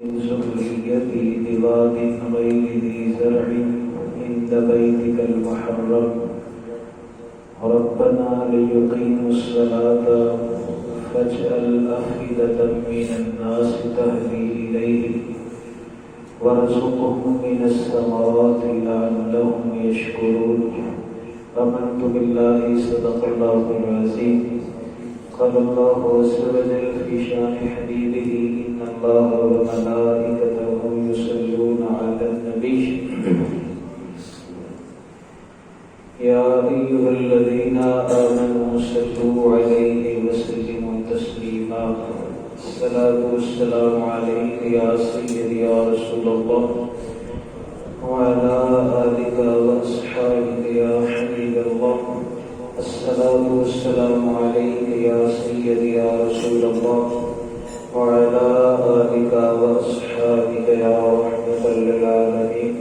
ذريتي بواد غير ذي زرع عند بيتك المحرم ربنا ليقيموا الصلاة فاجعل أفئدة من الناس تهوي إليهم وارزقهم من الثمرات لعلهم يشكرون آمنت بالله صدق الله العظيم قال الله عز وجل في شان حبيبه إن الله وملائكته يصلون على النبي يا أيها الذين آمنوا صلوا عليه وسلموا تسليما الصلاة والسلام عليك يا سيدي يا رسول الله وعلى آلك وأصحابك يا حبيب الله الصلاة والسلام عليك يا سيدي يا رسول الله وعلى آلك وأصحابك يا رحمة للعالمين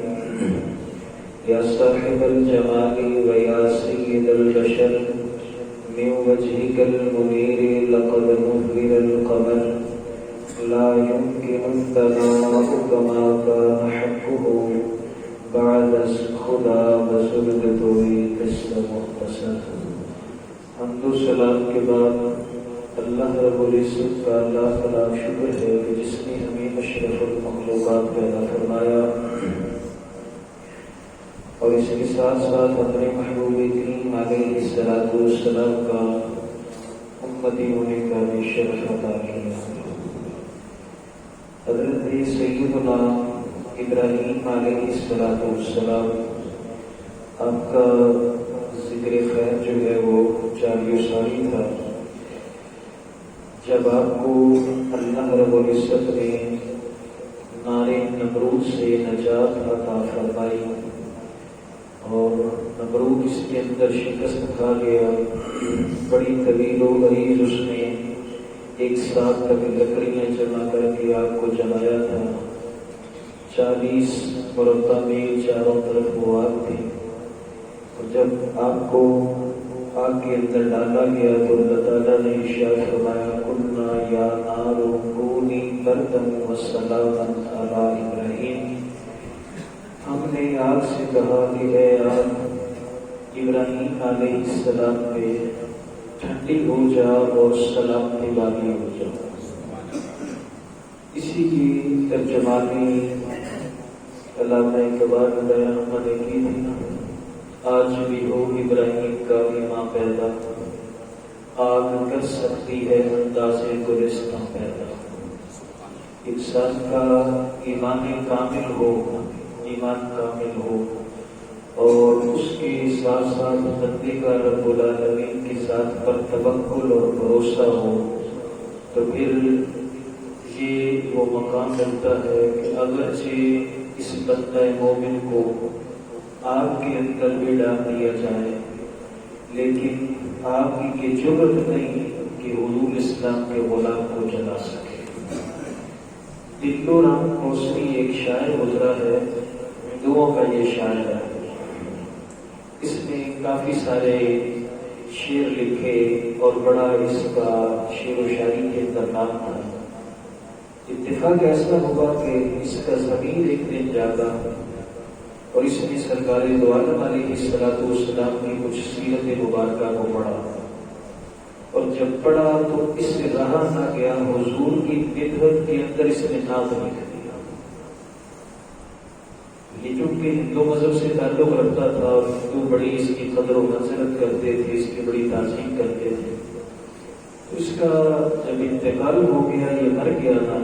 يا صاحب الجمال ويا سيد البشر من وجهك المنير لقد نور القمر لا يمكن الثناء كما كان حقه بعد خدا بزرگ توئی قسم مختصر حمد و سلام کے بعد اللہ رب العزت کا لاکھ لاکھ شکر ہے کہ جس نے ہمیں اشرف المخلوقات پیدا فرمایا اور اس کے ساتھ ساتھ اپنے محبوب کریم علیہ الصلوۃ والسلام کا امتی ہونے کا بھی شرف عطا کیا۔ حضرت سیدنا ابراہیم علیہ السلام آپ کا ذکر خیر جو ہے وہ جاری و ساری تھا جب آپ کو اللہ رب العزت نے نار نمرود سے نجات عطا فرمائی اور نمرود اس کے اندر شکست کھا گیا، بڑی طویل و عریض اس نے ایک ساتھ تک لکڑیاں جمع کر کے آگ کو جلایا تھا، 40 مربع میل چاروں طرف وہ آگ تھی، اور جب آگ کو آگ کے اندر ڈالا گیا تو اللہ تعالیٰ نے ارشاد فرمایا قلنا یا نار کونی بردا وسلاما علی ابراہیم، ہم نے آگ سے کہا کہ اے آگ ابراہیم علیہ السلام پہ ٹھنڈی ہو جا اور سلامتی والی ہو جا۔ اسی کی ترجمانی علامہ اقبال بیان نے کی تھی، آج بھی ہو ابراہیم کا ایمان پیدا، آگ کر سکتی ہے انداز گلستان پیدا۔ انسان کا ایمان کامل ہو اور اس کے ساتھ ساتھ بندے کا رب العالمین کے ساتھ پر توکل اور بھروسہ ہو تو پھر یہ وہ مقام ملتا ہے کہ اگرچہ اس بندہ مومن کو آگ کے اندر بھی ڈال دیا جائے لیکن آگ کی ضرورت نہیں کہ حضور اسلام کے غلام کو جلا سکے۔ دلو رام کوسری ایک شاعر گزرا ہے، ہندوؤں کا یہ شاعر ہے، اس نے کافی سارے شعر لکھے اور بڑا اس کا شعر و شاعری کے اندر نام تھا۔ اتفاق ایسا ہوا کہ اس کا ضمیر ایک دن جاگا اور اس نے سرکار دو عالم علیہ السلام کی کچھ سیرت مبارکہ کو پڑھا، اور جب پڑھا تو اس سے رہا نہ گیا، حضور کی بدعت کے اندر اس نے نعت لکھ دیا۔ یہ چونکہ ہندو مذہب سے تعلق رکھتا تھا اور ہندو بڑی اس کی قدر و منزلت کرتے تھے، اس کی بڑی تعظیم کرتے تھے، تو اس کا جب انتقال ہو گیا، یہ مر گیا نا،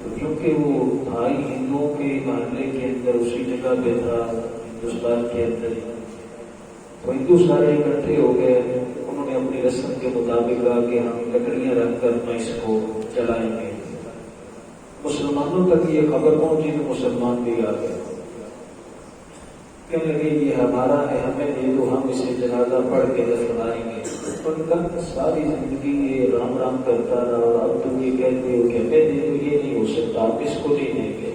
تو کیونکہ وہ بھائی ہندوؤں کے محلے کے اندر اسی جگہ پہ تھا ہندوستان کے اندر، تو ہندو سارے اکٹھے ہو گئے، انہوں نے اپنی رسم کے مطابق کہا کہ ہم لکڑیاں رکھ کر اس کو جلائیں گے۔ مسلمانوں تک یہ خبر پہنچی تو مسلمان بھی آ گئے، کہنے لگے یہ ہمارا ہے، ہمیں دے دو، ہم اسے جنازہ پڑھ کے دفنائیں گے۔ ان کا ساری زندگی یہ رام رام کرتا رہا، اور اب تم یہ کہتے ہو کہ ہمیں دے دو، یہ نہیں ہو سکتا، آپ اس کو نہیں دیں گے۔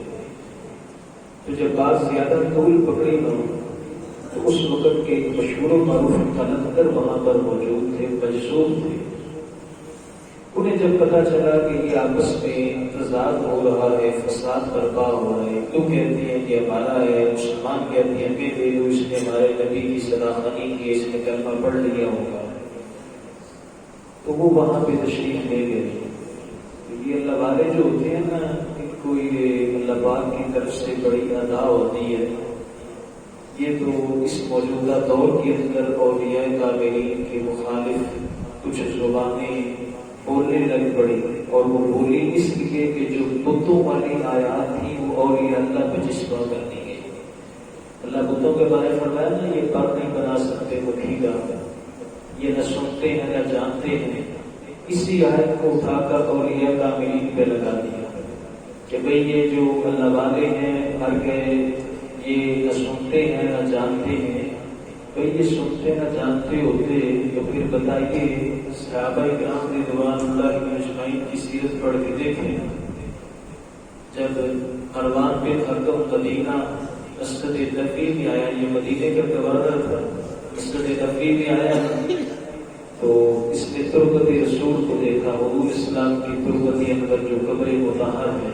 تو جب بات زیادہ طول پکڑی نہ تو اس وقت کے مشہور و معروف قلندر وہاں پر موجود تھے، مجذوب تھے، انہیں جب پتا چلا کہ یہ آپس میں تضاد ہو رہا ہے، فساد برپا ہو رہا ہے، تو کہتے ہیں کہ ہمارا ہے، مسلمان کہتے ہیں ہمیں دے دو، اس نے ہمارے نبی کی صداقت کی، اس نے کلمہ پڑھ لیا ہوگا، تو وہ وہاں پہ تشریف لے گئے۔ یہ اللہ والے جو ہوتے ہیں نا، ان کو یہ اللہ پاک کی طرف سے بڑی ادا ہوتی ہے۔ یہ تو اس موجودہ دور کے اندر اولیاء کاملین کے مخالف کچھ زبانیں بولنے لگ پڑی، اور وہ بولی اس لیے کہ جو بتوں والی آیات تھی وہ اولیاء اللہ پہ جسم کر دی گئی۔ اللہ بتوں کے بارے میں فرمایا نا، یہ پر نہیں بنا سکتے مکھیگا، یہ نہ سنتے ہیں نہ جانتے ہیں، اسی آیت کو اٹھا کر اولیاء کاملین پہ لگا دیا کہ بھئی یہ جو اللہ والے ہیں مر گئے، یہ نہ سنتے ہیں نہ جانتے ہیں۔ بھئی یہ سنتے نہ جانتے ہوتے تو پھر بتائیے صحابہ کرام رضوان اللہ اجمعین کی سیرت پڑھ کے دیکھیں، جب مروان بن حکم مدینہ مسجد نبوی میں آیا، یہ مدینے کا گورنر تھا، مسجد نبوی میں آیا تو اس نے تربت رسول کو دیکھا، حضور اسلام کی تربت اندر جو قبر مطہر ہے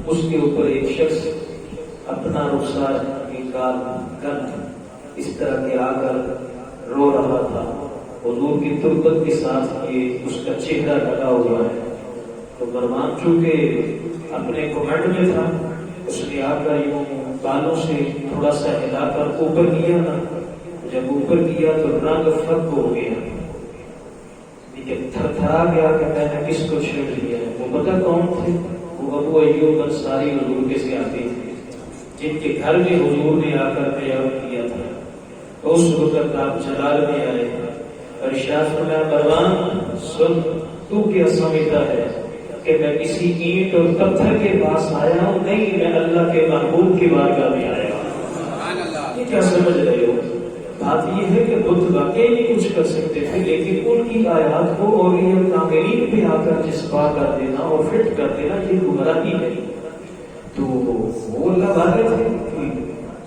اس کے اوپر ایک شخص اپنا رخسار نکال کر اس طرح کے آ کر رو رہا تھا، حضور کی تربت کے ساتھ یہ اس کا چہرہ ڈھکا ہوا ہے۔ تو مروان چونکہ اپنے کمنڈ میں تھا، اس نے آ کر یوں بالوں سے تھوڑا سا ہلا کر اوپر کیا نا، جب اوپر کیا تو رنگ فرق ہو گیا، لیکن تھر تھرا گیا کہ میں نے کس کو چھیڑ لیا ہے۔ وہ پتہ کون تھے؟ وہ ابو ایوب انصاری حضور کے صحابی تھے، جن کے گھر میں حضور نے آ کر قیام کیا تھا۔ تو اس وقت آپ جلال میں آئے اور ارشاد فرمایا، مروان سن، تو کیا سمجھتا ہے کہ میں کسی اینٹ اور پتھر کے پاس آیا ہوں؟ نہیں، میں اللہ کے محبوب کی بارگاہ میں آیا ہوں۔ یہ کیا سمجھ رہے ہو؟ بات یہ ہے کہ بت واقعی نہیں کچھ کر سکتے تھے، لیکن ان کی آیات کو اولیاء کاملین پہ آ کر جسپا کر دینا اور فٹ کر دینا یہ گمراہی ہے۔ تو وہ اللہ والے تھے،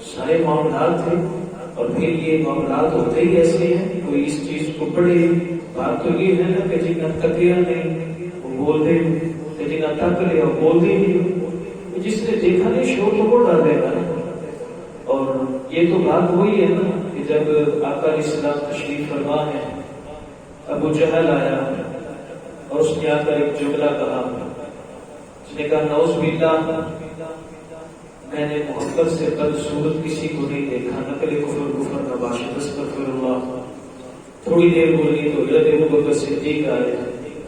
سارے معاملات تھے، اور پھر یہ معاملات ہوتے ہی ایسے ہیں، کوئی اس چیز کو پڑھے۔ بات تو یہ ہے نا کہ جنہیں تکیا نہیں وہ بولتے، جنہیں تک لیا وہ بولتے نہیں، جس نے دیکھا نہیں شور تو وہ ڈر گا۔ اور یہ تو بات وہی ہے نا کہ جب آقا اسلام تشریف فرما ہے، ابو جہل آیا اور اس نے آ کر ایک جملہ کہا، اس نے کہا نعوذ باللہ، میں نے محبت سے بدصورت کسی کو نہیں دیکھا، نقل کفر نباشد استغفر اللہ۔ تھوڑی دیر بولی تو حضرت ابوبکر صدیق آئے،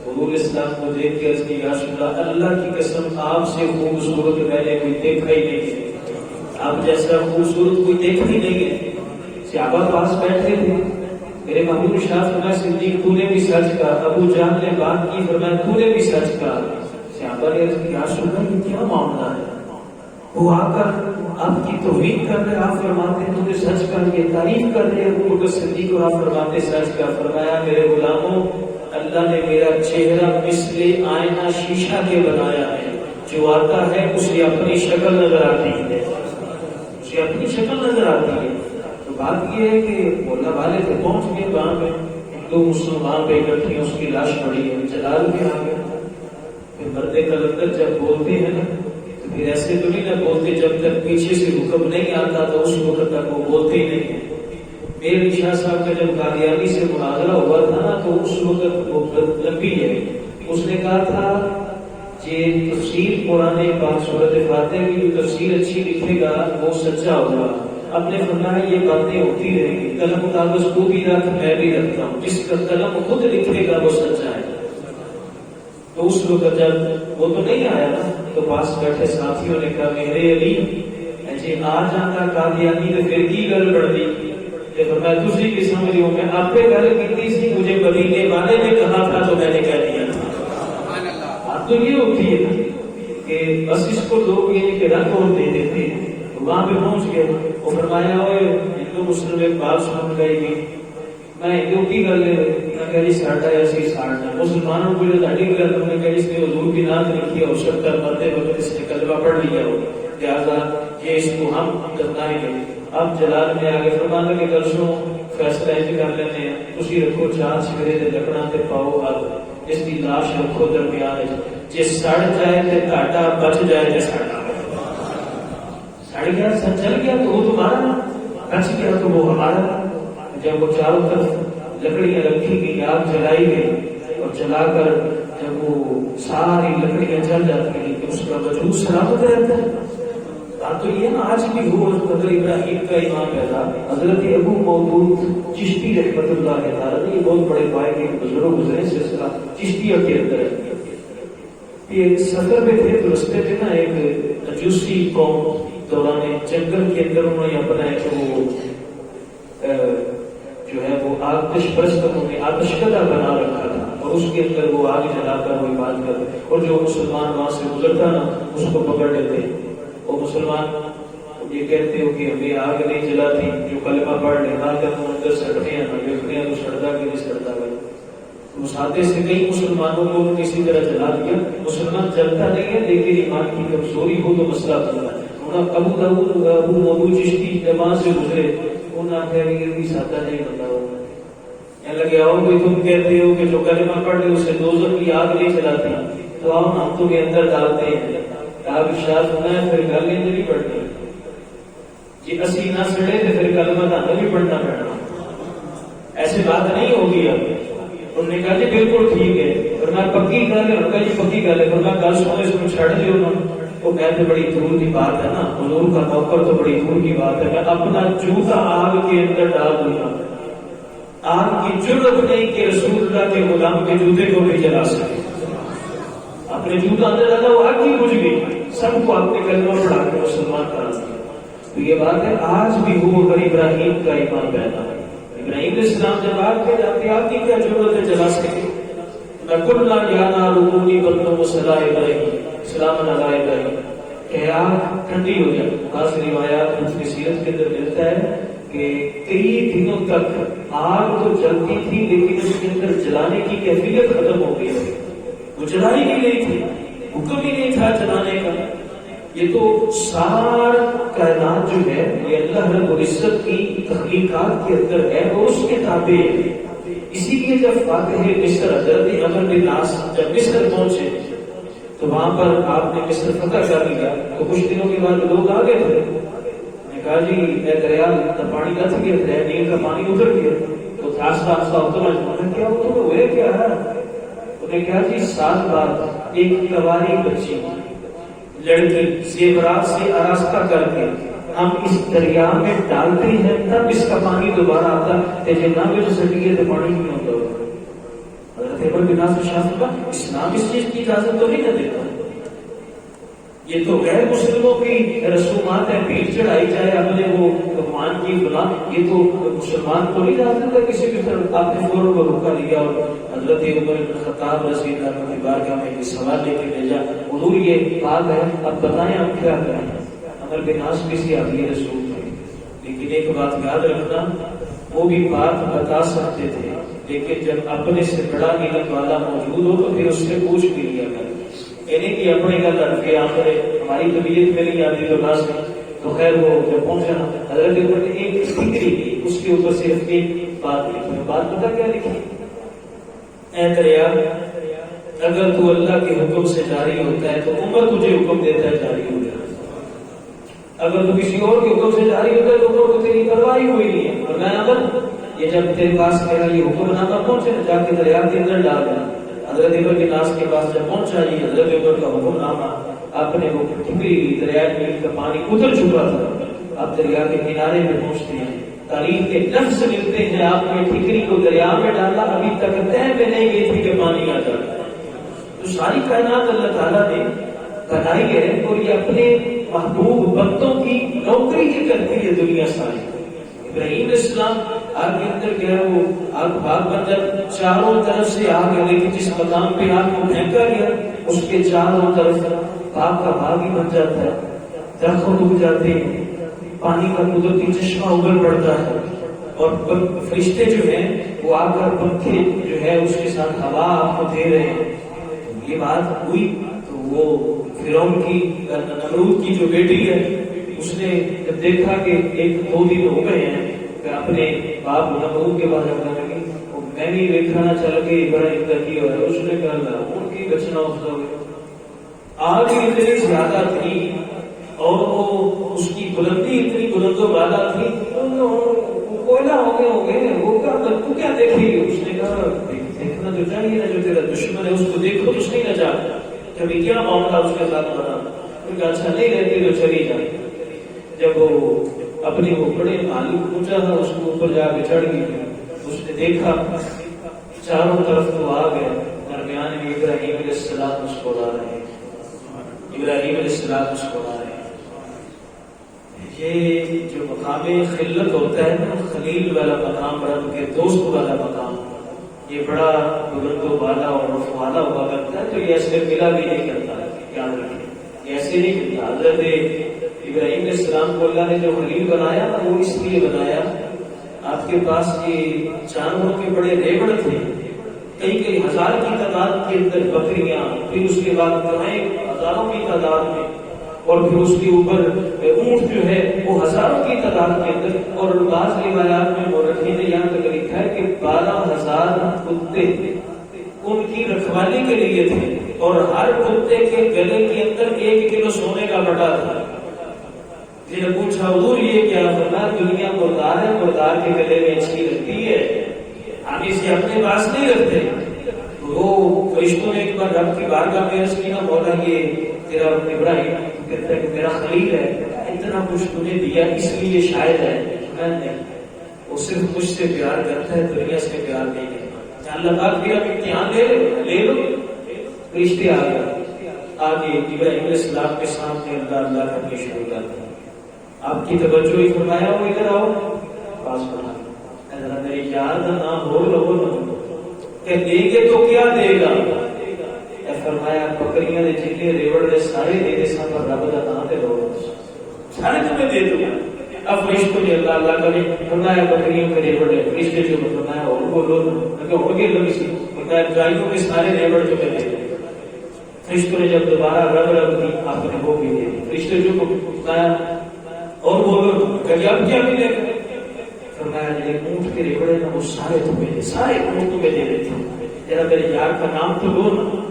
حضور اسلام کو دیکھ کے عرض کی، یا رسول اللہ، اللہ کی قسم آپ سے خوبصورت میں نے کوئی دیکھا ہی نہیں ہے، آپ جیسا خوبصورت کوئی دیکھا ہی نہیں ہے۔ صحابہ پاس بیٹھے تھے، میرے محبوب شاہ فرمایا، صدیق تو نے بھی سچ کہا، ابو جہل نے بات کی، فرمایا تو نے بھی سچ کہا۔ صحابہ نے عرض کی، یا رسول اللہ یہ کیا معاملہ ہے؟ وہ آ کر آپ کی توہین کر رہے، آپ فرماتے ہیں تم نے سچ کر کے تعریف کر رہے ابو بکر صدیق کو، آپ فرماتے سچ کا۔ فرمایا میرے غلاموں، اللہ نے میرا چہرہ مثل آئینہ شیشہ کے بنایا ہے، جو آتا ہے اسے اپنی شکل نظر آتی ہے، اسے اپنی شکل نظر آتی ہے۔ تو بات یہ ہے کہ اللہ والے تھے، پہنچ گئے وہاں پہ، ہندو مسلم وہاں پہ اکٹھے، اس کی لاش پڑی ہے، جلال میں آ گئے۔ پھر مرد کلندر جب بولتے ہیں نا، پھر ایسے تو نہیں نہ بولتے، جب تک پیچھے سے حکم نہیں آتا تو اس وقت تک وہ بولتے ہی نہیں ہیں۔ میرے شاہ صاحب کا جب قادیانی سے مناظرہ ہوا تھا نا، تو اس وقت وہ لمبی ہے، اس نے کہا تھا یہ تفسیر قرآن پاک سورۃ فاتحہ کی جو تفسیر اچھی لکھے گا وہ سچا ہوگا۔ اب نے فرمایا یہ باتیں ہوتی رہیں گی، قلم کاغذ کو بھی رکھ، میں بھی رکھتا ہوں، جس کا قلم خود لکھے گا وہ سچا ہے۔ تو اس وقت جب وہ تو نہیں آیا نا، تو پاس بیٹھے ساتھیوں نے کہا، میرے علی جی آ جانا قادیانی تو پھر کی گل بڑھ دی، کہ فرمایا تسی کی سمجھ ہو، میں آپ پہ گل کی تھی، مجھے مدینے والے نے کہا تھا تو میں نے کہہ دیا تھا۔ بات تو یہ ہوتی ہے نا کہ بس اس کو لوگ یہ کہ رنگ اور دے دیتے ہیں۔ وہاں پہ پہنچ گئے، وہ فرمایا ہوئے ہندو مسلم ایک بات سن گئی گی، میں ہندو کی گل ہے، میں کہہ جی ساڑھا ایسی ساڑھا، مسلمانوں کو جو داڑھی گل انہوں نے کہا اس نے حضور کی نعت لکھی ہو سکتا ہے، مرتے وقت اس نے کلمہ پڑھ لیا ہو، لہٰذا یہ اس کو ہم بتائیں گے۔ اب جلال میں آگے فرمانے کے درسوں فیصلہ کر لیتے ہیں، اسی رکھو چار سگرے دے لکڑاں تے پاؤ اب اس کی لاش رکھو درمیان جے سڑ جائے تے تہاڈا بچ جائے تے ساڈا سڑ گیا چل گیا تو وہ تمہارا، بچ گیا تو وہ ہمارا۔ جب وہ چاروں طرف لکڑیاں رکھی گئی، آگ جلائی گئی اور جلا کر جب وہ ساری لکڑیاں جل جاتی ہیں تو اس کا وجود سلامت رہتا ہے۔ بات تو یہ نا آج بھی ہو حضرت ابراہیم کا امام پیدا حضرت ابو مودود چشتی رحمت اللہ تعالی، یہ بہت بڑے پائے کے بزرگ گزرے سلسلہ چشتیہ کے اندر ہے۔ یہ سفر میں تھے تو رستے پہ نا ایک مجوسی قوم دوران جنگل کے اندر انہوں نے اپنا ایک وہ جو ہے وہ آتش پرست انہوں نے آتش کدا بنا رکھا تھا اور اس کے اندر وہ آگ جلا کر وہ بات کرتے اور جو مسلمان وہاں سے گزرتا نا اس کو پکڑ لیتے۔ وہ مسلمان یہ کہتے ہو کہ ہمیں آگ نہیں جلاتی، جو کلمہ پڑھ لے نہ جب وہ اندر سڑتے ہیں نہ دیکھتے ہیں تو سڑتا کہ نہیں سڑتا گیا۔ اس ہاتھے سے کئی مسلمانوں کو انہوں نے اسی طرح جلا دیا۔ مسلمان جلتا نہیں ہے لیکن ایمان کی کمزوری ہو تو مسئلہ ہوتا ہے۔ ابو مودود چشتی جب وہاں سے گزرے انہوں نے کہا یہ بھی سادہ نہیں بندہ ہوگا، کہنے لگے آؤ کہ تم کہتے ہو کہ جو کلمہ پڑھ لے اسے دوزخ کی آگ نہیں جلاتی، تو آؤ ہم تمہیں اندر ڈالتے ہیں۔ آپ ارشاد ہونا ہے پھر گل نہیں پڑھنی جی اسی نہ سڑے تو پھر کلمہ تو بھی پڑھنا پڑنا، ایسی بات نہیں ہوگی۔ اب انہوں نے کہا جی بالکل ٹھیک ہے، اور میں پکی گل ہے، کہا جی پکی گل ہے، پر میں گل سنو اس کو چھڑ دیو نا۔ وہ کہتے بڑی دور کی بات ہے نا، حضور کا نوکر تو بڑی دور کی بات ہے، میں اپنا جوتا آگ کے اندر ڈال دوں گا۔ آگ کی جرأت نہیں کہ رسول اللہ کے غلام کے جوتے کو بھی جلا سکے، اپنے جوتا اندر ڈالا وہ آگ ہی بجھ گئی، سب کو اپنے کلمہ پڑھا کے مسلمان کرا دیا۔ تو یہ بات ہے آج بھی ہو اگر ابراہیم کا ایمان پیدا ہے۔ ابراہیم علیہ السلام جب آگ پہ جاتے آپ کی کیا ضرورت ہے جلا سکے؟ میں کل جانا رکونی بندوں صلاح ابراہیم سلام علیہ ابراہیم کہ آگ ٹھنڈی ہو جائے۔ بعض روایات اس کی سیرت کے اندر ملتا ہے کہ کئی دنوں تک آگ تو جلتی تھی لیکن اس کے اندر جلانے کی کیفیت ختم ہو گئی، وہ جلائی بھی نہیں تھی، حکم ہی نہیں تھا جلانے کا۔ یہ تو سار کائنات جو ہے یہ اللہ رب العزت کی تخلیقات کے اندر ہے اور اس کے تابع ہے۔ اسی لیے جب فاتح مصر حضرت عمرو بن العاص جب مصر پہنچے تو وہاں پر آپ نے مصر فتح کر لیا، تو کچھ دنوں کے بعد لوگ آ گئے تھے، نے کہا جی اے دریا کا پانی نہ تھک گیا، دریا نیل کا پانی اتر گیا، تو آہستہ آہستہ اترنا چاہتے کیا اتر ہوئے کیا ہے؟ انہوں نے کہا جی 7 بار ایک کواری بچی لڑکی زیورات سے آراستہ کر کے ہم اس دریا میں ڈالتے ہیں تب اس کا پانی دوبارہ آتا ہے، جب نہ بھی سٹیے تو پانی نہیں ہوتا ہوگا۔ حضرت عمر بن العاص شاہ کا اسلام اس چیز کی اجازت تو نہیں نہ دیتا، یہ تو غیر مسلموں کی رسومات ہے، بھیڑ چڑھائی جائے اپنے وہ بھگوان کی بنا، یہ تو مسلمان کو نہیں جانتا تھا کسی بھی طرح۔ آپ نے فوراً کو روکا لیا اور حضرت عمر بن خطاب رضی اللہ عنہ کی بارگاہ میں یہ سوال لے کے بھیجا، حضور یہ بات ہے اب بتائیں آپ کیا کریں۔ عمر بن العاص کسی آدمی رسول تھے، لیکن ایک بات یاد رکھنا وہ بھی بات بتا سکتے تھے، لیکن جب اپنے سے بڑا علم والا موجود ہو تو پھر اس سے پوچھ بھی لیا کر، یعنی کہ اپنے کا لڑکے آخر ہماری طبیعت میں نہیں آتی تو بس تو خیر وہ جب پہنچا حضرت عمر نے ایک فکری کی، اس کے اوپر صرف ایک بات لکھی، بات پتا کیا لکھی؟ اے دریا اگر تو اللہ کے حکم سے جاری ہوتا ہے تو عمر تجھے حکم دیتا ہے جاری ہو جائے، اگر تو کسی اور کے حکم سے جاری ہوتا ہے تو عمر کو تیری پرواہ ہوئی نہیں ہے، اور میں عمر یہ جب تیرے پاس میرا یہ حکم نامہ پہنچے جا کے دریا کے اندر ڈال دینا۔ حضرت عمر کے ناس کے پاس جب پہنچا جی حضرت عمر کا حکم نامہ اپنے وہ ٹھکری دریا نیل کا پانی اتر چکا تھا، اب دریا کے کنارے میں پہنچتے ہیں، تاریخ کے لفظ ملتے ہیں آپ نے ٹھکری کو دریا میں ڈالا، ابھی تک تہ میں نہیں گئی تھی کہ پانی آ جاتا۔ تو ساری کائنات اللہ تعالیٰ نے بنائی ہے اور یہ اپنے محبوب بندوں کی نوکری کی کرتی ہے دنیا ساری۔ ابراہیم علیہ السلام آگ کے اندر گیا، وہ آگ بھاگ بن جاتی، چاروں طرف سے آگ ہے، لیکن جس مقام پہ آگ کو پھینکا گیا اس کے چاروں طرف آگ کا بھاگ ہی بن جاتا ہے، درخت اگ جاتے ہیں، پانی کا قدرتی چشمہ ابل پڑتا ہے، اور فرشتے جو ہیں وہ آ کر پنکھے جو ہے اس کے ساتھ ہوا آپ کو دے رہے ہیں۔ یہ بات ہوئی تو وہ فرعون کی نمرود کی جو بیٹی ہے اس نے جب دیکھا کہ 1-2 دن ہو گئے ہیں کہ اپنے باپ نمرود کے پاس جانے لگی، میں بھی دیکھنا چل کے ابراہیم کا کی ہوا ہے. اس نے کہا ان کی بچنا افزا ہوئی آگ اتنی زیادہ تھی اور وہ اس کی بلندی اتنی بلند و بالا تھی. کوئلہ ہو گئے وہ تو کیا دیکھے گی؟ اس نے کہا دیکھنا تو چاہیے نا، جو تیرا دشمن ہے اس کو دیکھو تو صحیح نہ جا. کبھی کیا معاملہ اس کے ساتھ بنا؟ ان کا اچھا نہیں رہتی تو چلی جائے. جب وہ اپنی وہ بڑے معلوم پوچھا تھا اس کو اوپر جا کے چڑھ گئی. اس نے دیکھا چاروں طرف تو آ گئے، درمیان میں ابراہیم علیہ السلام مسکرا رہے ہیں. ابراہیم علیہ السلام مسکرا رہے ہیں. یہ جو مقام خلت ہوتا ہے نا، خلیل والا مقام، رب کے دوست والا مقام، یہ بڑا بلند و بالا اور رفوالا ہوا کرتا ہے. تو یہ ایسے ملا بھی نہیں کرتا، یاد رکھیں یہ ایسے نہیں ملتا. حضرت ابراہیم علیہ السلام کو اللہ نے جو خلیل بنایا نا، وہ اس لیے بنایا آپ کے پاس یہ جانوروں کے بڑے ریوڑ تھے، کئی ہزار کی تعداد کے اندر بکریاں، پھر اس کے بعد گائیں ہزاروں کی تعداد میں، اور پھر اس کے اوپر اونٹ جو ہے وہ ہزاروں کی تعداد کے اندر. اور بعض روایات میں مورخین نے یہاں تک لکھا ہے کہ 12,000 کتے ان کی رکھوالی کے لیے تھے، اور ہر کتے کے گلے کے اندر 1 کلو سونے کا بٹا تھا. جی نے پوچھا حضور یہ کیا؟ فرمایا دنیا مردار ہے، مردار کے گلے میں اچھی لگتی ہے، ہم اسے اپنے پاس نہیں رکھتے. وہ فرشتوں نے ایک بار رب کی بارگاہ میں عرض کی نا، مولا یہ تیرا ابراہیم کہتا ہے کہ میرا خلیل ہے، اتنا کچھ تو نے دیا اس لیے شاید ہے. میں نہیں، وہ صرف مجھ سے پیار کرتا ہے، دنیا سے پیار نہیں کرتا. اللہ پاک بھی اب امتحان لے لو. فرشتے آ گئے، آگے ابراہیم علیہ السلام کے سامنے اللہ کرنے شروع کر دیا. آپ کی توجہ ہی فرمایا ہو ادھر آؤ پاس بنا ذرا میری یاد نہ ہو لو کہ دے گے تو کیا دے گا. فرمایا بکریاں دے جتنے ریوڑ دے سارے دے دے سب پر رب دا نام دے لو سارے تمہیں دے دوں. اب فرشتوں نے اللہ کرے فرمایا بکریوں کے ریوڑ ہے. فرشتے جو فرمایا اور بولو کہ ہو گئے لوگ اسی فرمایا گائیوں کے سارے ریوڑ جو میں دے دے. فرشتوں نے جب دوبارہ رب کی آپ نے وہ بھی دے دی. فرشتے جو فرمایا اور بولو کہ اب کیا ملے گا؟ فرمایا جو اونٹ کے ریوڑ ہے نا وہ سارے تمہیں دے، سارے اونٹ تمہیں دے دیتے ہیں. ذرا میرے یار کا نام تو لو نا،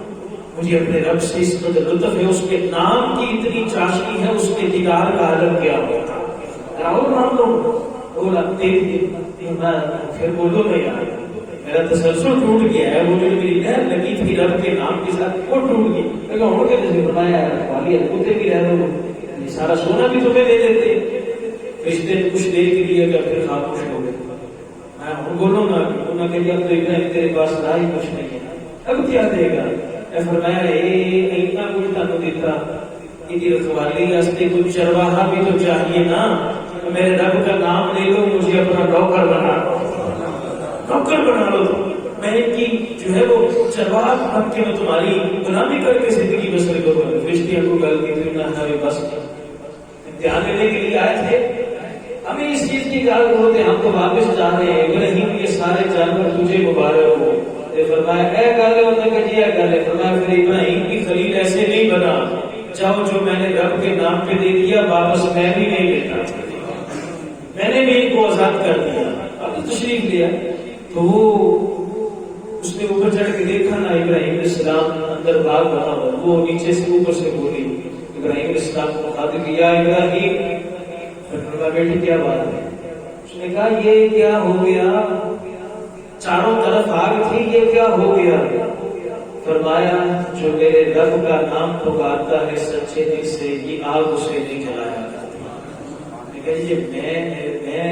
مجھے اپنے رب سے اس کا لطف ہے، اس کے نام کی اتنی چاشنی ہے، اس کے دیدار کا عالم کیا ہوتا ہے. راہل نام لو بولا پھر بولو نا یار میرا تسلسل ٹوٹ گیا ہے، وہ جو میری لہر لگی تھی رب کے نام کے ساتھ وہ ٹوٹ گئی. لیکن ہو کے جیسے فرمایا والی کتے بھی رہ رہے ہو، سارا سونا بھی تمہیں دے دیتے. رشتے کچھ دیر کے لیے اگر پھر خاموش ہو گئے. میں بولو نا انہوں نے کہا اب تو تیرے پاس رہا ہی کچھ نہیں ہے، اب کیا دے گا؟ فرمایا اتنا کچھ تمہیں دیتا کہ رکھوالی واسطے کچھ چرواہا بھی تو چاہیے نا. میرے رب کا نام لے لو، مجھے اپنا نوکر بنا لو، نوکر بنا لو. میں ان کی جو ہے وہ چرواہا بن کے میں تمہاری غلامی کر کے زندگی بسر کروں. فرشتے کو گل کی پھر نہ بس امتحان لینے کے لیے آئے تھے. ہمیں اس چیز کی اجازت ہوتے ہم تو واپس جا رہے ہیں. ابراہیم یہ سارے جانور تجھے مبارک ہو. فرمایا اے گل ہوتا کہ جی گل ہے. فرمایا پھر ابراہیم کی خلیل ایسے نہیں بنا، جاؤ جو میں نے رب کے نام پہ دے دیا واپس میں بھی نہیں لیتا، میں نے بھی ان کو آزاد کر دیا. اب تشریف لیا تو اس نے اوپر چڑھ کے دیکھا نا ابراہیم علیہ السلام اندر باغ بنا ہوا، وہ نیچے سے اوپر سے بولی ابراہیم علیہ السلام کو خاطر کیا ابراہیم. فرمایا بیٹی کیا بات ہے؟ اس نے کہا یہ کیا ہو گیا؟ چاروں طرف آگ تھی، یہ کیا ہو گیا؟ فرمایا جو میرے رب کا نام پکارتا ہے سچے دل سے یہ آگ اسے نہیں جلایا کرتی. میں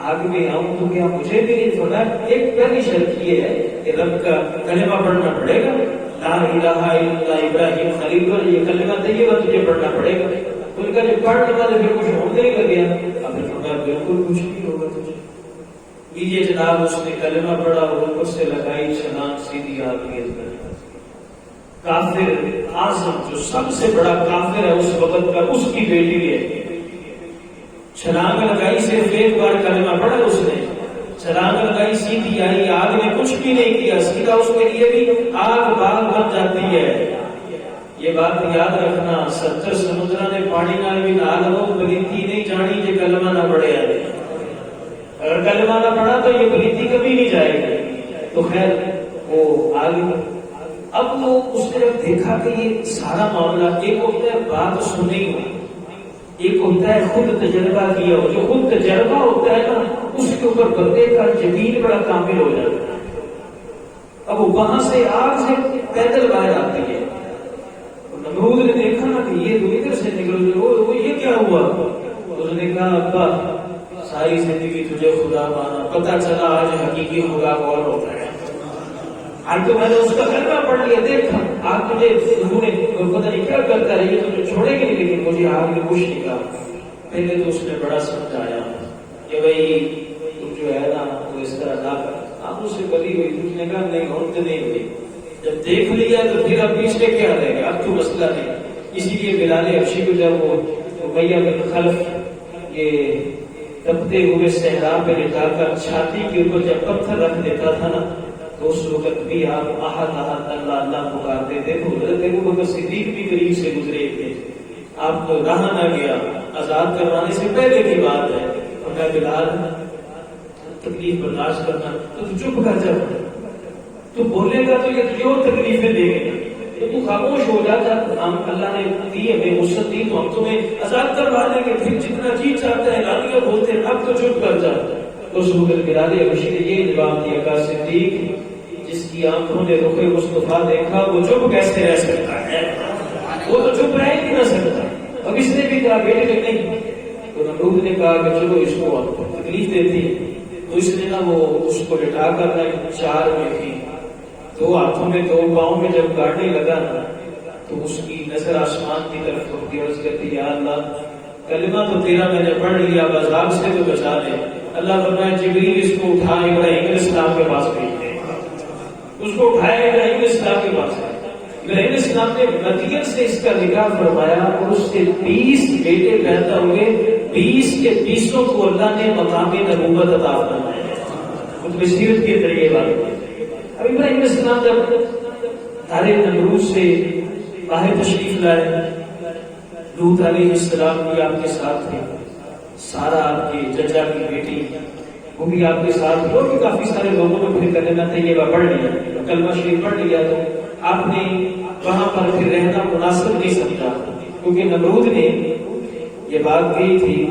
آگ میں آؤں تو کیا مجھے بھی نہیں؟ فرمایا ایک پہلی شرط یہ ہے کہ رب کا کلمہ پڑھنا پڑے گا، لا الہ الا اللہ ابراہیم خلیل اللہ، یہ کلمہ طیبہ تجھے پڑھنا پڑے گا. ان کا جو پڑھنے والے پھر کچھ ہونے نہیں لگیا. اب فرمایا بالکل کچھ نہیں ہوگا تجھے. یہ جناب اس نے کلمہ پڑھا اور اوپر سے لگائی چھلانگ سیدھی آ گئی. کافر اعظم جو سب سے بڑا کافر ہے اس وقت کا، اس کی بیٹی ہے. چھلانگ لگائی، صرف ایک بار کلمہ پڑھا اس نے، چھلانگ لگائی سیدھی آئی. آگ نے کچھ بھی نہیں کیا، سیدھا اس کے لیے بھی آگ باغ بن جاتی ہے. یہ بات یاد رکھنا، 70 سمندر نے پانی نال بھی نہ لو بلیتی نہیں جانی جے کلمہ نہ پڑھے. اگر کلمہ نہ پڑھا تو یہ پلیتی کبھی نہیں جائے گی. خیر وہ آگے اب وہ اس نے جب دیکھا کہ یہ سارا معاملہ ایک ہوتا ہے بات سنی ہوئی، ایک ہوتا ہے خود تجربہ کیا ہو، جو خود تجربہ ہوتا ہے نا اس کے اوپر بندے کا یقین بڑا کامل ہو جاتا ہے۔ اب وہاں سے آگ سے پیدل باہر آتی ہے، نمرود نے دیکھا نا کہ یہ تو ادھر سے نکل وہ یہ کیا ہوا؟ اس نے کہا ابا ساری زندگی تجھے خدا مانا، پتہ چلا آج حقیقی خدا کون ہوتا ہے۔ آج تو میں نے اس کا کلمہ پڑھ لیا، دیکھا آج تجھے پتہ نہیں کیا کرتا رہی، تجھے چھوڑے گی نہیں، لیکن مجھے آگ نے کچھ نہیں کہا۔ پہلے تو اس نے بڑا سمجھایا کہ بھائی تم جو ہے نا وہ اس طرح نہ کر، آپ اسے کبھی ہوئی، اس نے کہا نہیں ہونتے نہیں ہوئی، جب دیکھ لیا تو پھر اب پیچھے کیا رہے گا، اب تو مسئلہ نہیں۔ اسی لیے بلال حبشی کو جب وہ امیہ بن خلف یہ تپتے ہوئے صحرا پہ لٹا کر چھاتی کے اوپر جب پتھر رکھ دیتا تھا نا تو اس وقت بھی آپ احد احد اللہ اللہ پکارتے تھے، تو حضرت ابوبکر صدیق بھی قریب سے گزرے تھے، آپ کو رہا نہ گیا، آزاد کروانے سے پہلے کی بات ہے، اور میں بلال تکلیف برداشت کرنا تو چپ کر جا، تو بولے گا تو یہ تجھے اور تکلیفیں دے گا، تو تو خاموش ہو جاتا، ہم اللہ نے دی ہمیں وسعت دی تو ہم تمہیں آزاد کروا دیں گے، پھر جتنا جی چاہتا ہے گالیاں بولتے ہیں، اب تو چپ کر جا۔ اس وقت بلال حبشی نے یہ جواب دیا کہ صدیق جس کی آنکھوں نے رخ مصطفیٰ دیکھا وہ چپ کیسے رہ سکتا ہے، وہ تو چپ رہ ہی نہ سکتا۔ اب اس نے بھی کہا بیٹے نے نہیں، تو نمرود نے کہا کہ چلو اس کو تکلیف دیتی ہے، تو اس نے نا وہ اس کو لٹا کر چار میں تھی، دو ہاتھوں میں دو پاؤں میں جب گاڑنے لگا نا تو اس کی نظر آسمان کی طرف ہوتی اور اس کہتی یا اللہ کلمہ تو تیرا میں نے پڑھ لیا، عذاب سے تو بچا لے۔ اللہ فرمایا جبریل اس کو اٹھا ابراہیم علیہ السلام کے پاس بھیج دے، اس کو اٹھایا ابراہیم علیہ السلام کے پاس۔ ابراہیم علیہ السلام نے مدین سے اس کا نکاح فرمایا اور اس سے 20 بیٹے پیدا ہوئے، 20 کے 20 کو اللہ نے مقام نبوت عطا فرمایا، خود بصیرت کے ذریعے بات۔ اب ابراہیم علیہ السلام جب دار نمرود سے باہر تشریف لائے، لوط علیہ السلام بھی آپ کے ساتھ تھے، سارا آپ کے چچا کی بیٹی وہ بھی آپ کے ساتھ تھی، اور بھی کافی سارے لوگوں نے پھر کلمہ طیبہ پڑھ لیا، کلمہ شریف پڑھ لیا، تو آپ نے وہاں پر پھر رہنا مناسب نہیں سمجھا، کیونکہ نمرود نے یہ بات کہی تھی۔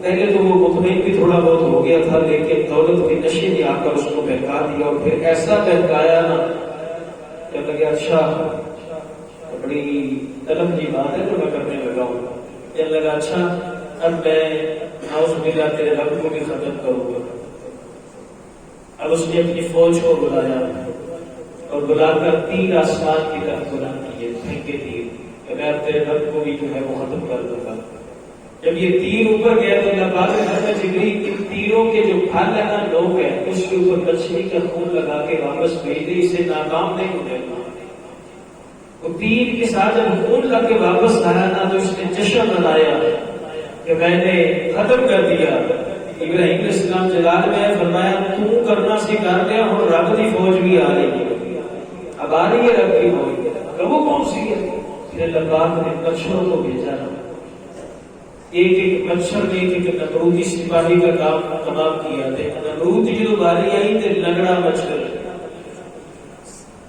پہلے تو وہ مطمئن بھی تھوڑا بہت ہو گیا تھا، لیکن دولت کے نشے نے آ کر اس کو بہکا دیا، اور پھر ایسا بہکایا نا کہ لگا اچھا بڑی طلب کی بات ہے تو میں کرنے لگا ہوں، کہ لگا اچھا اب میں ناؤز باللہ تیرے رب کو بھی ختم کروں گا۔ اب اس نے اپنی فوج کو بلایا اور بلا کر تیر آسمان کی طرف بلند کیے، پھینکے تیر، کہ میں اب تیرے رب کو بھی جو ہے وہ ختم کر دوں گا۔ جب یہ تیر اوپر گیا تو اللہ پاک نے فرمایا جبریل ان تیروں کے جو پھل ہے نا لوگ ہیں اس کے اوپر مچھلی کا خون لگا کے واپس بھیج دے، اسے ناکام نہیں ہونے گا۔ وہ تیر کے ساتھ جب خون لگ کے واپس آیا نا تو اس نے جشن منایا کہ میں نے ختم کر دیا۔ ابراہیم علیہ السلام جلال میں فرمایا تو کرنا سکھا لیا، اور رب کی فوج بھی آ رہی ہے، اب آ رہی ہے رب کی فوج، کہ وہ کون سی ہے؟ پھر اللہ پاک نے مچھروں کو بھیجا، ایک ایک مچھر نے ایک ایک نمرودی سپاہی کا کام تمام کیا تھے۔ نمرود کی جو باری آئی تھے لنگڑا مچھر،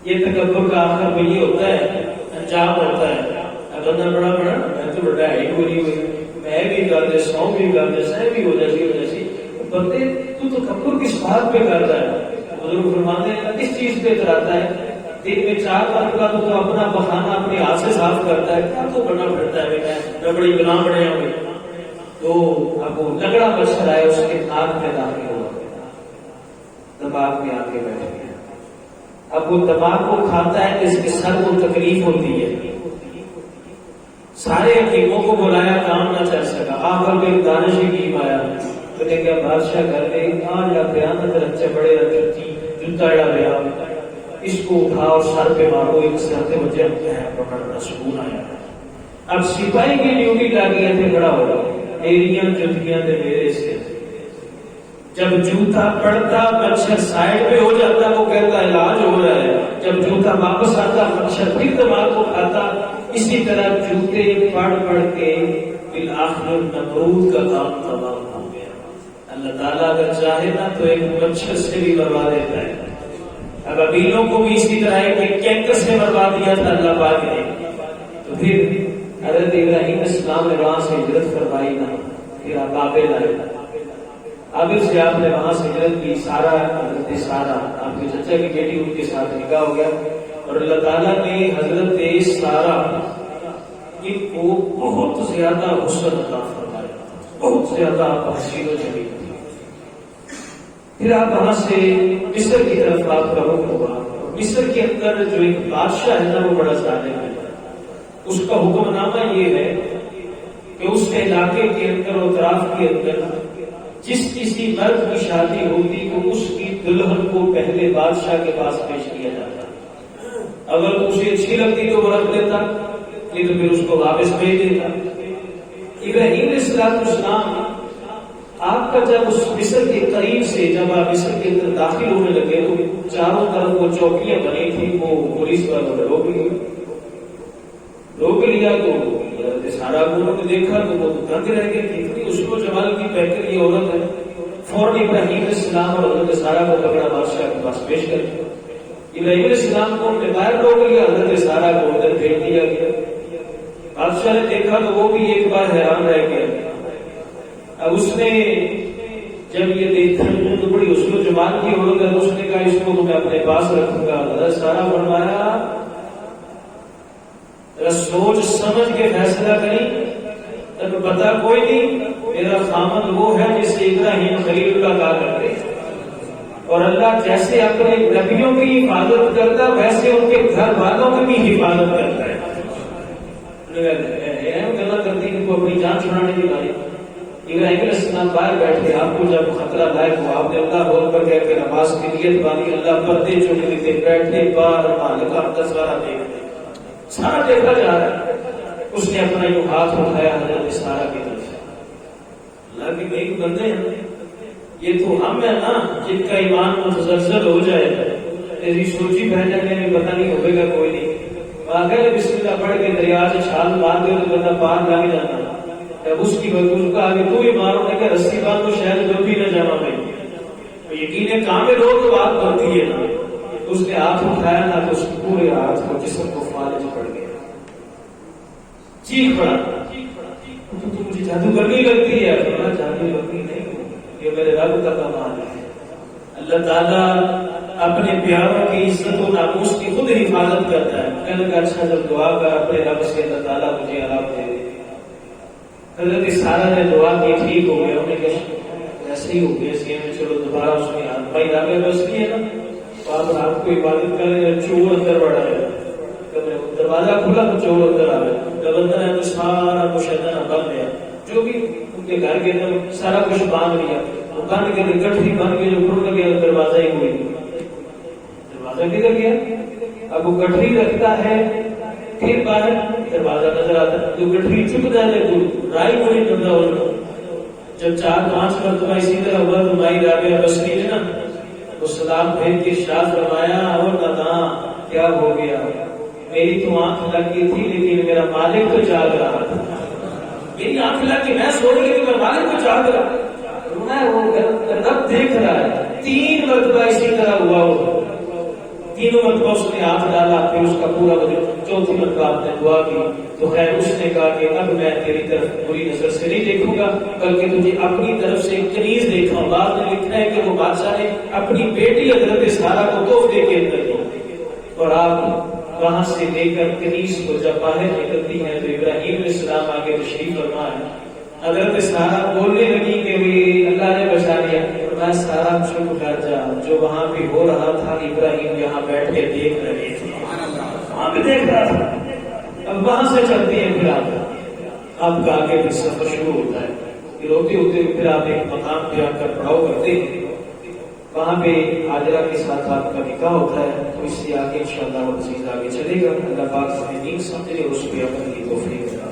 یہ تکبر کا آخر میں یہ ہوتا ہے، انجام ہوتا ہے، بندہ بڑا بڑا میں تو بڑا ہے ہوئی میں بھی کر دے، 100 بھی کر دے، 100 بھی ہو جیسی بندے تو تکبر کس بات پہ کرتا ہے؟ بزرگ فرماتے ہیں کس چیز پہ اتراتا ہے؟ دن میں 4 بار کا تو اپنا بخانہ اپنے ہاتھ سے صاف کرتا ہے، کیا تو بڑا پھرتا ہے میں بڑی گناہ بڑے ہوئے۔ تو اب وہ لگڑا مچھر آیا، اس کے ناک میں داخل ہوا، دماغ میں آ کے بیٹھ گیا۔ اب وہ دماغ کو کھاتا ہے، اس کے سر کو تکلیف ہوتی ہے، سارے حکیموں کو بلایا، کام نہ چل سکا۔ آخر میں ایک دانش حکیم آیا، تو نے کہا بادشاہ گھر میں آج یا بیان رچے بڑے جوتا اڑا گیا، اس کو اٹھا اور سر پہ مارو، ایک سر سے بچے پکڑنا سکون آیا۔ اب سپاہی کی ڈیوٹی لاگی ہے، پھر بڑا ہوگا میریاں جتیاں دے میرے سے، جب جوتا پڑتا مچھر سائڈ پہ ہو جاتا، وہ کہتا علاج ہو رہا ہے، جب جوتا واپس آتا مچھر پھر دماغ کو کھاتا۔ اسی طرح جوتے پڑھ پڑھ کے بالآخر نمرود کا کام تمام ہو گیا۔ اللہ تعالیٰ اگر چاہے نا تو ایک مچھر سے بھی مروا دیتا ہے، ابابیلوں کو بھی اسی طرح ایک کینکر سے مروا دیا تھا اللہ پاک نے. تو پھر حضرت ابراہیم علیہ السلام نے وہاں سے ہجرت فرمائی نا. پھر آپ بابل آئے. عابر سے آپ نے وہاں سے ہجرت کی. سارا حضرت سارا آپ کے چچا کی بیٹی ان کے ساتھ نکاح ہو گیا. اور اللہ تعالیٰ نے حضرت سارا کو بہت زیادہ حسن عطا فرمایا. بہت زیادہ حسین و جمیل تھی. پھر آپ وہاں سے مصر کی طرف آپ کا رخ ہوا. مصر کے اندر جو ایک بادشاہ ہے نا وہ بڑا ظالم ہے. اس کا حکم نامہ یہ ہے کہ اس کے علاقے کے اندر اور اطراف کے اندر جس کسی مرد کی شادی ہوتی تو اس کی دلہن کو پہلے بادشاہ کے پاس پیش کیا جاتا. اگر تو اسے اچھی لگتی تو وہ رکھ لیتا, نہیں تو پھر اس کو واپس بھیج دیتا. ابراہیم علیہ السلام آپ کا جب اس مصر کے قریب سے جب آپ مصر کے اندر داخل ہونے لگے تو چاروں طرف وہ چوکیاں بنی تھی, وہ پولیس والوں نے روک لیا. تو سارا انہوں نے دیکھا تو وہ دنگ رہ گئے. اتنی اس کو جمال کی بہتر یہ عورت ہے. فوراً ابراہیم علیہ السلام اور حضرت سارا کو پکڑا, بادشاہ کے پاس پیش کر دیا. ابراہیم علیہ السلام کو انہوں نے باہر روک لیا, حضرت سارا کو ادھر بھیج دیا گیا. بادشاہ نے دیکھا تو وہ بھی ایک بار حیران رہ گیا. اب اس نے جب یہ دیکھا تو بڑی اس کو جمال کی عورت ہے, اس نے کہا اس کو میں اپنے پاس رکھوں گا. حضرت سارا فرمایا سوچ سمجھ کے فیصلہ کریں, تب پتا کوئی نہیں میرا خامد وہ ہے جسے ابراہیم خلیل اللہ کہا کرتے, اور اللہ جیسے اپنے نبیوں کی حفاظت کرتا ویسے ان کے گھر والوں کی بھی حفاظت کرتا ہے. غلط کرتی ان کو اپنی جان چھڑانے کی باری. ابراہیم علیہ السلام باہر بیٹھے. آپ کو جب خطرہ لائق ہوا آپ نے اللہ بول کر کہہ کے نماز کی نیت باندھی. اللہ پردے چھوٹے دیتے بیٹھے بار مالک آپ کا سارا دیکھتے, سارا دیکھا جا رہا ہے. اس نے اپنا جو ہاتھ اٹھایا حضرت سارا کی طرف. اللہ کے ایک بندے ہیں, یہ تو ہم ہے نا جن کا ایمان متزلزل ہو جائے, تیری سوچی بہنے میں پتہ نہیں ہوئے گا کوئی نہیں. آگے بسم اللہ پڑھ کے دریا سے چھال مار دے تو بندہ پار لگ جانا. جب اس کی بندوق کا آگے تو بھی مارو نے کہ رسی باندھ تو شاید جب بھی نہ جانا بھائی. یقین کامل ہو تو بات بنتی ہے نا. اس نے ہاتھ اٹھایا نا تو اس پورے ہاتھ کو جسم کو فالج پڑ گیا. چیخ پڑا تو مجھے جادوگرنی لگتی ہے. جادوگرنی نہیں, یہ میرے رب کا کمال ہے. اللہ تعالیٰ اپنے پیاروں کی عزت و ناموس کی خود حفاظت کرتا ہے. کہنے کا اچھا جب دعا کر اپنے رب سے اللہ تعالیٰ مجھے آرام دے دے. حضرت سارا نے دعا کی, ٹھیک ہو گیا. انہوں نے کہا ایسے ہی ہو گیا اس میں, چلو دوبارہ اس نے ہاتھ بھائی رابع بس نہیں ہے نا, تو آپ رات کو عبادت کریں. چور اندر بڑھا ہے, دروازہ کھلا تو چور اندر آ گئے. جب اندر ہے تو سارا کچھ اندر بند ہے. جو بھی ان کے گھر کے اندر سارا کچھ باندھ لیا. وہ بند کے گٹھی بند کے جو ٹوٹ گیا دروازہ ہی کوئی. دروازہ کدھر گیا؟ اب وہ گٹھی رکھتا ہے پھر باہر دروازہ نظر آتا ہے. جو گٹھی چپ جاتے تو رائی کو نہیں ٹوٹتا. اور جب 4-5 مرتبہ اسی طرح ہوا تو مائی رابعہ بصری نے نا وہ سلام بھیج کے شاد فرمایا, اور ناداں کیا ہو گیا, میری تو آنکھ لگی تھی لیکن میرا مالک تو جاگ رہا تھا. میری آنکھ لگی میں سو رہی تھی, میرا مالک تو جاگ رہا. وہ رب دیکھ رہا ہے. 3 مرتبہ اسی طرح ہوا. وہ 3 مرتبہ اس نے ہاتھ ڈالا, پھر اس کا پورا وجود. 4تھی مرتبہ آپ نے دعا کی تو خیر اس نے کہا کہ اب میں تیری طرف بری نظر سے نہیں دیکھوں گا بلکہ تجھے اپنی طرف سے کنیز دیکھا. بعد میں لکھا ہے کہ وہ بادشاہ نے اپنی بیٹی حضرت سارا کو تحفے کے اندر دی, اور آپ وہاں سے لے کر کنیز کو جب باہر نکلتی ہیں تو ابراہیم علیہ السلام آگے تشریف فرما ہے. حضرت سارا بولنے لگی کہ اللہ نے بچا لیا. میں سارا چپ کر جا, جو وہاں پہ ہو رہا تھا ابراہیم یہاں بیٹھ کے دیکھ رہے تھے, وہاں پہ دیکھ رہا تھا. اب وہاں سے چلتے ہیں پھر آپ کا آگے بھی سفر شروع ہوتا ہے. پھر ہوتے ہوتے پھر آپ ایک مقام پہ آ کر پڑاؤ کرتے ہیں. وہاں پہ حاجرہ کے ساتھ آپ کا نکاح ہوتا ہے. تو اس سے آگے انشاءاللہ وہ چیز آگے چلے گا. اللہ پاک ہمیں دین سمجھے اور اس پہ عمل کی توفیق عطا